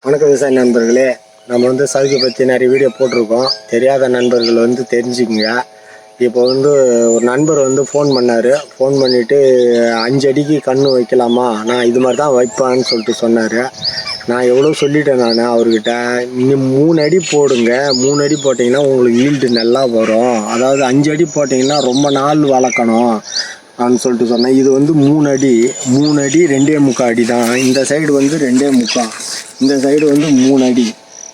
வணக்க விவசாய நண்பர்களே, நம்ம சவுக்கு பற்றி நிறைய வீடியோ போட்டிருக்கோம். தெரியாத நண்பர்கள் தெரிஞ்சுக்குங்க. இப்போ ஒரு நண்பர் ஃபோன் பண்ணார். ஃபோன் பண்ணிவிட்டு 5 அடிக்கு கன்று வைக்கலாமா, நான் இது மாதிரி தான் வைப்பேன்னு சொல்லிட்டு சொன்னார். நான் எவ்வளோ சொல்லிட்டேன் நான் அவர்கிட்ட, இன்னும் 3 அடி போடுங்க, 3 அடி போட்டிங்கன்னா உங்களுக்கு ஈல்டு நல்லா வரும். அதாவது 5 அடி போட்டிங்கன்னா ரொம்ப நாள் வளர்க்கணும் அப்படின்னு சொல்லிட்டு சொன்னேன். இது 3 அடி 2.25 அடி தான். இந்த சைடு 2.25, இந்த சைடு 3 அடி.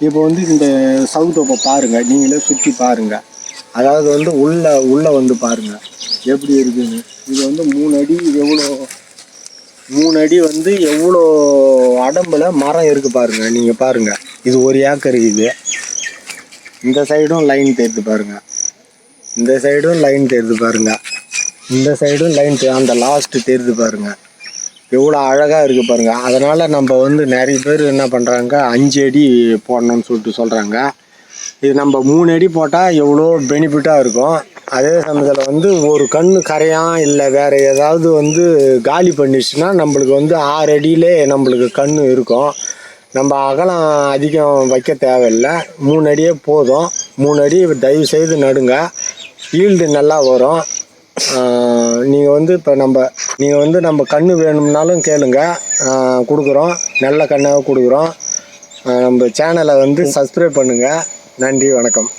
இப்போ இந்த சவுத்தோப்பை பாருங்கள், நீங்களே சுற்றி பாருங்கள். அதாவது உள்ளே பாருங்கள் எப்படி இருக்குன்னு. இது 3 அடி, எவ்வளோ 3 அடி எவ்வளோ அடம்பில் மரம் இருக்குது பாருங்கள். நீங்கள் பாருங்கள், இது 1 ஏக்கர். இது இந்த சைடும் லைன் தெரியுது பாருங்கள், இந்த சைடும் லைன் தெரியுது பாருங்கள், இந்த சைடும் லைன் அந்த லாஸ்ட்டு தெரியுது பாருங்கள், எவ்வளோ அழகாக இருக்குது பாருங்கள். அதனால் நம்ம நிறைய பேர் என்ன பண்ணுறாங்க, 5 அடி போடணும்னு சொல்லிட்டு சொல்கிறாங்க. இது நம்ம 3 அடி போட்டால் எவ்வளோ பெனிஃபிட்டாக இருக்கும். அதே சமயத்தில் ஒரு கன்று கரையான் இல்லை வேறு ஏதாவது காலி பண்ணிடுச்சுன்னா நம்மளுக்கு 6 அடியிலே நம்மளுக்கு கன்று இருக்கும். நம்ம அகலம் அதிகம் வைக்க தேவையில்லை, 3 அடியே போதும். 3 அடி தயவு செய்து நடுங்க, ஈல்டு நல்லா வரும். நீங்கள் இப்போ நீங்கள் நம்ம கன்று வேணும்னாலும் கேளுங்க, கொடுக்குறோம். நல்ல கன்றாக கொடுக்குறோம். நம்ம சேனலை சப்ஸ்கிரைப் பண்ணுங்கள். நன்றி, வணக்கம்.